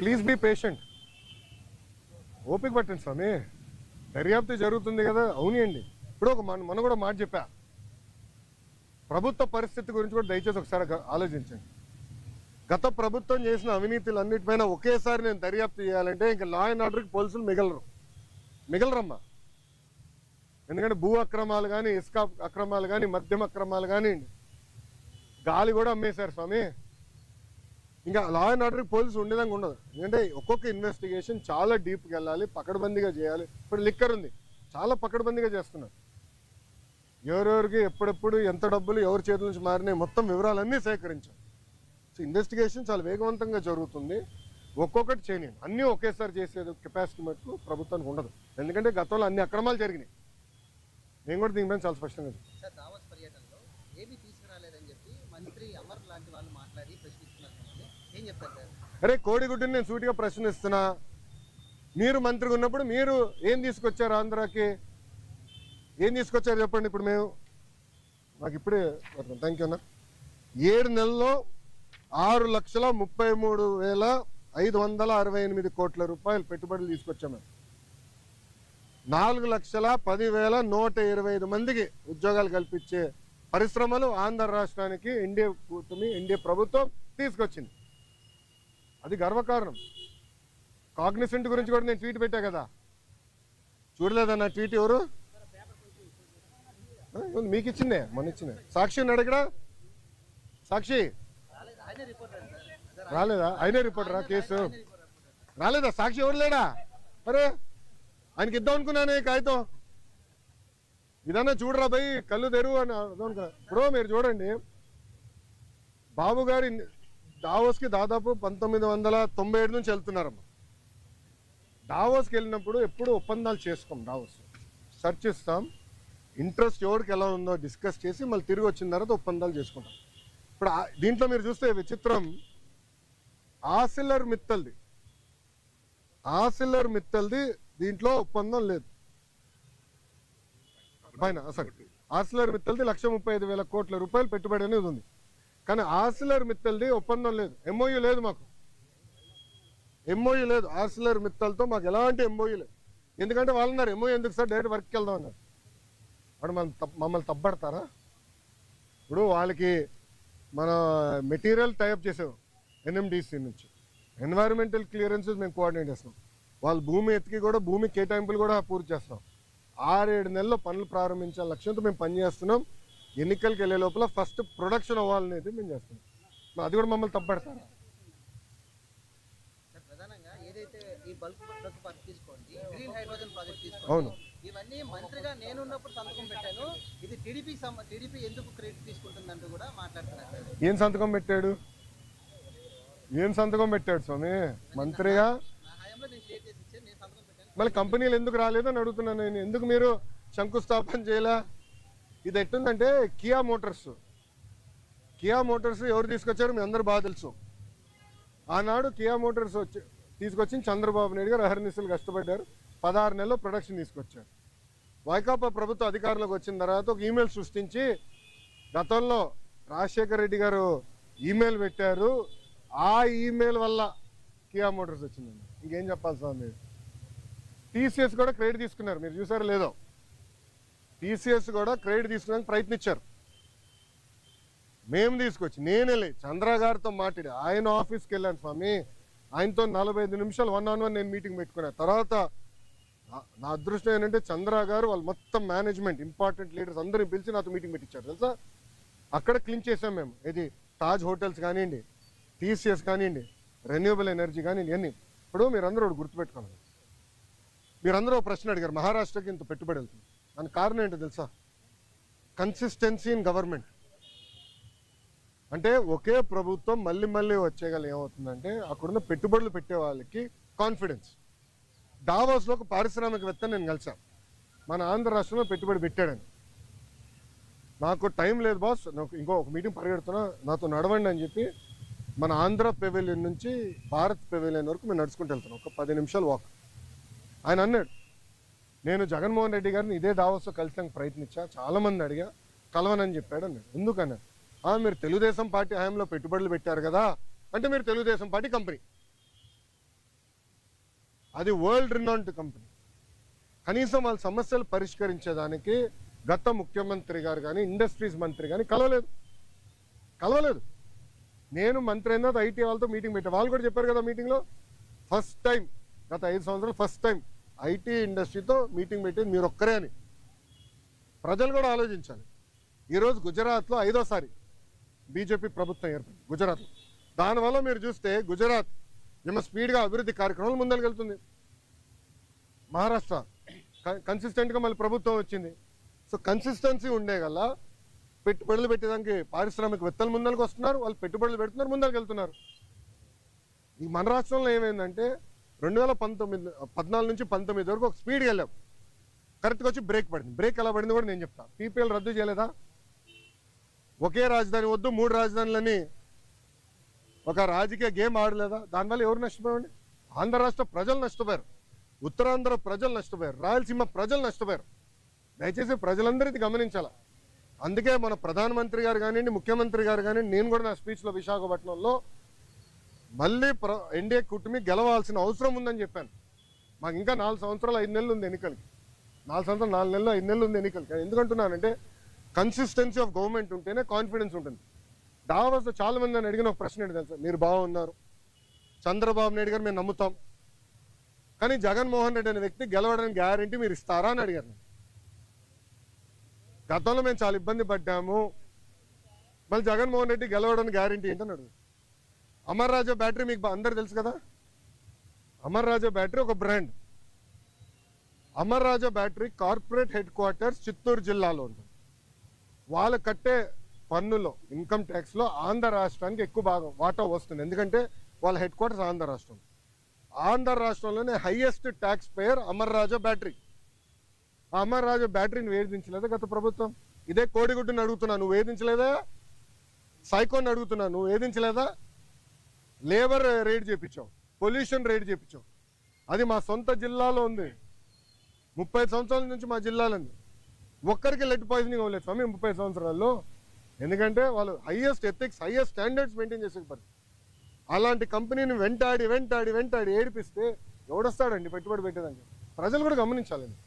Please be patient, ఓపిక పట్టండి స్వామి, దర్యాప్తు జరుగుతుంది కదా. అవునండి, ఇప్పుడు ఒక మనం కూడా మాట చెప్పా, ప్రభుత్వ పరిస్థితి గురించి కూడా దయచేసి ఒకసారి ఆలోచించండి. గత ప్రభుత్వం చేసిన అవినీతులన్నిటిపైన ఒకేసారి నేను దర్యాప్తు చేయాలంటే ఇంకా లా అండ్ ఆర్డర్కి పోలీసులు మిగలరమ్మా. ఎందుకంటే భూ అక్రమాలు కానీ, ఇసుక అక్రమాలు కానీ, మద్యం అక్రమాలు కానీ, గాలి కూడా అమ్మేశారు స్వామి. ఇంకా లా అండ్ ఆర్డర్కి పోలీసు ఉండేదాకా ఉండదు. ఎందుకంటే ఒక్కొక్క ఇన్వెస్టిగేషన్ చాలా డీప్గా వెళ్ళాలి, పకడ్బందీగా చేయాలి. ఇప్పుడు లిక్కర్ ఉంది, చాలా పకడ్బందీగా చేస్తున్నారు. ఎవరెవరికి ఎప్పుడెప్పుడు ఎంత డబ్బులు ఎవరి చేతుల నుంచి మారినాయి మొత్తం వివరాలన్నీ సేకరించాం. సో ఇన్వెస్టిగేషన్ చాలా వేగవంతంగా జరుగుతుంది. ఒక్కొక్కటి చేయలేను, అన్నీ ఒకేసారి చేసేది కెపాసిటీ మటుకు ప్రభుత్వానికి ఉండదు. ఎందుకంటే గతంలో అన్ని అక్రమాలు జరిగినాయి. నేను కూడా దీనిపైన చాలా స్పష్టంగా సార్, దావోస్ పర్యటనలో ఏమీ తీసుకురాలేదని చెప్పి మంత్రి అమర్ లాంటి వాళ్ళు మాట్లాడి ప్రశ్నిస్తున్నారు. ఏం చెప్తారు సార్? అరే కోడిగుడ్డుని నేను సూటిగా ప్రశ్నిస్తున్నా. మీరు మంత్రిగా ఉన్నప్పుడు మీరు ఏం తీసుకొచ్చారు ఆంధ్రాకి? ఏం తీసుకొచ్చారు చెప్పండి. ఇప్పుడు మేము మాకు ఇప్పుడే థ్యాంక్ యూ అన్న 7 నెలల్లో 6,33,568 కోట్ల రూపాయలు పెట్టుబడులు తీసుకొచ్చాము. 4,10,125 మందికి ఉద్యోగాలు కల్పించే పరిశ్రమలు ఆంధ్ర రాష్ట్రానికి ఎన్డీఏ ప్రభుత్వం తీసుకొచ్చింది. అది గర్వకారణం. కాగ్నిసెంట్ గురించి కూడా నేను ట్వీట్ పెట్టా కదా, చూడలేదన్న ట్వీట్? ఎవరు మీకు ఇచ్చిందే, మొన్న ఇచ్చిందే. సాక్షి ఉన్నాడు ఇక్కడ, సాక్షి రాలేదా? ఆయనే రిపోర్టరా? కేసు రాలేదా? సాక్షి ఎవరు లేడా? అరే ఆయనకి ఇద్దాం అనుకున్నానే కాగితం. ఇదన్నా చూడరా భయ్, కళ్ళు తెరువు అని అనుకున్నా. ఇప్పుడు మీరు చూడండి, బాబు గారి దావోస్కి దాదాపు 1997 నుంచి వెళ్తున్నారమ్మా. దావోస్కి వెళ్ళినప్పుడు ఎప్పుడు ఒప్పందాలు చేసుకోం. దావోస్ సెర్చ్ ఇస్తాం, ఇంట్రెస్ట్ ఎవరికి ఎలా ఉందో డిస్కస్ చేసి మళ్ళీ తిరిగి వచ్చిన తర్వాత ఒప్పందాలు చేసుకుంటాం. ఇప్పుడు దీంట్లో మీరు చూస్తే విచిత్రం, ఆసిల్లర్ మిత్తల్ది దీంట్లో ఒప్పందం లేదు. పైన సరే ఆసిల్లర్ మిత్తల్ది 1,35,000 కోట్ల రూపాయలు పెట్టుబడి అనేది ఉంది. కానీ ఆసిల్లర్ మిత్తల్ది ఒప్పందం లేదు, ఎంఓయూ లేదు. మాకు ఎంఓయూ లేదు ఆసిల్లర్ మిత్తల్తో, మాకు ఎలాంటి ఎంఓయూ లేదు. ఎందుకంటే వాళ్ళు అన్నారు ఎంఓయూ ఎందుకు సార్, డైరెక్ట్ వర్క్కి వెళ్దాం అన్నారు. వాడు మమ్మల్ని తప్పబడతారా? ఇప్పుడు వాళ్ళకి మన మెటీరియల్ టైప్ చేసాం ఎన్ఎండిసి నుంచి, ఎన్వైరన్మెంటల్ క్లియరెన్సెస్ మేము కోఆర్డినేట్ చేస్తాం. వాళ్ళు భూమి ఎత్తికి కూడా భూమి కేటాయింపులు కూడా పూర్తి చేస్తాం. 6-7 నెలల్లో పనులు ప్రారంభించాల లక్ష్యంతో మేము పనిచేస్తున్నాం. ఎన్నికలకు వెళ్ళే లోపల ఫస్ట్ ప్రొడక్షన్ అవ్వాలనేది మేము చేస్తున్నాం. అది కూడా మమ్మల్ని తప్పబడతారా? ప్రధానంగా ఏదైతే ఈ బల్క్ డ్రగ్ పార్క్ తీసుకోండి, గ్రీన్ హైడ్రోజన్ ప్రాజెక్ట్ తీసుకోండి, అవును, ఇవన్నీ మంత్రిగా నేనున్నప్పుడు సంతకం పెట్టాను. ఇది టీడీపీ ఎందుకు క్రెడిట్ తీసుకుంటుందంటూ కూడా మాట్లాడుతున్నారు. ఏం సంతకం పెట్టాడు స్వామి మంత్రిగా? నా హయాంలో నేను షేర్ చేసి ఇచ్చాను, నేను సంతకం పెట్టాను. మళ్ళీ కంపెనీలు ఎందుకు రాలేదని అడుగుతున్నాను నేను. ఎందుకు మీరు శంకుస్థాపన చేయలే? ఇది ఎట్టుందంటే కియా మోటార్స్ ఎవరు తీసుకొచ్చారు మీ అందరూ బాగా తెలుసు. ఆనాడు కియా మోటార్స్ తీసుకొచ్చి చంద్రబాబు నాయుడు గారు అహర్నిశలు కష్టపడ్డారు. 16 నెలల్లో ప్రొడక్షన్ తీసుకొచ్చారు. వైకాపా ప్రభుత్వం అధికారంలోకి వచ్చిన తర్వాత ఒక ఈమెయిల్ సృష్టించి, గతంలో రాజశేఖర రెడ్డి గారు ఈమెయిల్ పెట్టారు, ఆ ఈమెయిల్ వల్ల కియా మోటార్స్ వచ్చిందండి. ఇంకేం చెప్పాలి సార్? మీరు టీసీఎస్ కూడా క్రెడిట్ తీసుకున్నారు, మీరు చూసారో లేదో. టీసీఎస్ కూడా క్రెడిట్ తీసుకోవడానికి ప్రయత్నించారు. మేము తీసుకొచ్చి నేనే చంద్ర గారితో మాట్లాడి ఆయన ఆఫీస్కి వెళ్ళాను స్వామి. ఆయనతో 45 నిమిషాలు 1-on-1 నేను మీటింగ్ పెట్టుకున్నాను. తర్వాత నా అదృష్టం ఏంటంటే చంద్ర గారు వాళ్ళు మొత్తం మేనేజ్మెంట్ ఇంపార్టెంట్ లీడర్స్ అందరిని పిలిచి నాతో మీటింగ్ పెట్టించారు తెలుసా. అక్కడ క్లీన్ చేసాం మేము. ఇది తాజ్ హోటల్స్ కానివ్వండి, టీసీఎస్ కానివ్వండి, రెన్యూవబుల్ ఎనర్జీ కానివ్వండి, అన్నీ. ఇప్పుడు మీరందరూ ఒకటి గుర్తుపెట్టుకోవాలి. మీరందరూ ఒక ప్రశ్న అడిగారు, మహారాష్ట్రకి ఇంత పెట్టుబడి వెళ్తుంది. దానికి కారణం ఏంటో తెలుసా? Consistency in government. అంటే ఒకే ప్రభుత్వం మళ్ళీ వచ్చేగల ఏమవుతుందంటే అక్కడున్న పెట్టుబడులు పెట్టే వాళ్ళకి కాన్ఫిడెన్స్. దావోస్లో ఒక పారిశ్రామికవేత్త నేను కలిసాను, మన ఆంధ్ర రాష్ట్రంలో పెట్టుబడి పెట్టాడని. నాకు టైం లేదు బాస్, నాకు ఇంకో మీటింగ్ పరిగెడుతున్నా, నాతో నడవండి అని చెప్పి మన ఆంధ్ర పెవిలియన్ నుంచి భారత్ పెవిలియన్ వరకు మేము నడుచుకుంటూ వెళ్తున్నాం. ఒక 10 నిమిషాలు వాక్. ఆయన అన్నాడు, నేను జగన్మోహన్ రెడ్డి గారిని ఇదే దావోస్లో కలిసానికి ప్రయత్నించా, చాలామంది అడిగా, కలవనని చెప్పాడు అన్నాడు. ఎందుకన్నాడు? మీరు తెలుగుదేశం పార్టీ హయాంలో పెట్టుబడులు పెట్టారు కదా అంటే మీరు తెలుగుదేశం పార్టీ కంపెనీ. అది వరల్డ్ రినౌండ్ కంపెనీ. కనీసం వాళ్ళ సమస్యలు పరిష్కరించేదానికి గత ముఖ్యమంత్రి గారు కానీ ఇండస్ట్రీస్ మంత్రి కానీ కలవలేదు. నేను మంత్రి అయిన ఐటీ వాళ్ళతో మీటింగ్ పెట్టాను. వాళ్ళు కూడా చెప్పారు కదా మీటింగ్లో, ఫస్ట్ టైం గత 5 సంవత్సరాలు ఫస్ట్ టైం ఐటీ ఇండస్ట్రీతో మీటింగ్ పెట్టింది మీరు ఒక్కరే అని. ప్రజలు కూడా ఆలోచించాలి. ఈరోజు గుజరాత్లో 5వ బీజేపీ ప్రభుత్వం ఏర్పడింది గుజరాత్లో. దానివల్ల మీరు చూస్తే గుజరాత్ ఏమో స్పీడ్గా అభివృద్ధి కార్యక్రమాలు ముందరికెళ్తుంది. మహారాష్ట్ర కన్సిస్టెంట్గా మళ్ళీ ప్రభుత్వం వచ్చింది. సో కన్సిస్టెన్సీ ఉండే గల్లా పెట్టుబడులు పెట్టేదానికి పారిశ్రామికవేత్తలు ముందరికి వస్తున్నారు, వాళ్ళు పెట్టుబడులు పెడుతున్నారు, ముందరికి వెళ్తున్నారు. ఈ మన రాష్ట్రంలో ఏమైందంటే 2014 నుంచి 19 వరకు ఒక స్పీడ్గా వెళ్ళాం, కరెక్ట్గా వచ్చి బ్రేక్ పడింది. బ్రేక్ ఎలా పడింది కూడా నేను చెప్తాను. పీపీఎల్ రద్దు చేయలేదా? ఒకే రాజధాని వద్దు 3 రాజధానులని ఒక రాజకీయ గేమ్ ఆడలేదా? దానివల్ల ఎవరు నష్టపోయారండి? ఆంధ్ర రాష్ట్ర ప్రజలు నష్టపోయారు, ఉత్తరాంధ్ర ప్రజలు నష్టపోయారు, రాయలసీమ ప్రజలు నష్టపోయారు. దయచేసి ప్రజలందరూ ఇది గమనించాల. అందుకే మన ప్రధానమంత్రి గారు కానివ్వండి, ముఖ్యమంత్రి గారు కానివ్వండి, నేను కూడా నా స్పీచ్లో విశాఖపట్నంలో మళ్ళీ ఎన్డీఏ కూటమి గెలవాల్సిన అవసరం ఉందని చెప్పాను. మాకు ఇంకా 4 సంవత్సరాలు 5 నెలలు ఉంది ఎన్నికలకి. 4 సంవత్సరాలు 4 నెలలు 5 నెలలు ఉంది ఎన్నికలకి. ఎందుకంటున్నానంటే కన్సిస్టెన్సీ ఆఫ్ గవర్నమెంట్ ఉంటేనే కాన్ఫిడెన్స్ ఉంటుంది. దావాస్లో చాలా మంది నన్ను అడిగిన ఒక ప్రశ్న ఏంటి తెలుసా? మీరు బాగున్నారు, చంద్రబాబు నాయుడు గారు మేము నమ్ముతాం, కానీ జగన్మోహన్ రెడ్డి అనే వ్యక్తి గెలవడానికి గ్యారంటీ మీరు ఇస్తారా అని అడిగారు. గతంలో మేము చాలా ఇబ్బంది పడ్డాము, మళ్ళీ జగన్మోహన్ రెడ్డి గెలవడానికి గ్యారంటీ ఏంటని అడుగు. అమర్ రాజా బ్యాటరీ మీకు అందరు తెలుసు కదా. అమర్ రాజా బ్యాటరీ ఒక brand. Amar Raja battery corporate headquarters Chittoor జిల్లాలో ఉంటుంది. వాళ్ళు కట్టే పన్నులో ఇన్కమ్ ట్యాక్స్లో ఆంధ్ర రాష్ట్రానికి ఎక్కువ భాగం వాటా వస్తుంది. ఎందుకంటే వాళ్ళ హెడ్ క్వార్టర్స్ ఆంధ్ర రాష్ట్రం. ఆంధ్ర రాష్ట్రంలోనే highest tax payer Amar Raja battery. ఆ అమర్ రాజా బ్యాటరీని వేధించలేదా గత ప్రభుత్వం? ఇదే కోడిగుడ్డుని అడుగుతున్నా, నువ్వు వేధించలేదా? సైకోని అడుగుతున్నా, నువ్వు వేధించలేదా? లేబర్ రేట్ చేయించావు, పొల్యూషన్ రేట్ చేయించావు. అది మా సొంత జిల్లాలో ఉంది. 30 సంవత్సరాల నుంచి మా జిల్లాలో ఉంది. ఒక్కరికి లెడ్ పాయిజనింగ్ అవ్వలేదు స్వామి 30 సంవత్సరాల్లో. ఎందుకంటే వాళ్ళు highest ethics, highest standards maintain చేసే పని. అలాంటి కంపెనీని వెంటాడి ఏడిపిస్తే ఎవడొస్తాడండి పెట్టుబడి పెట్టేదానికి? ప్రజలు కూడా గమనించాలండి.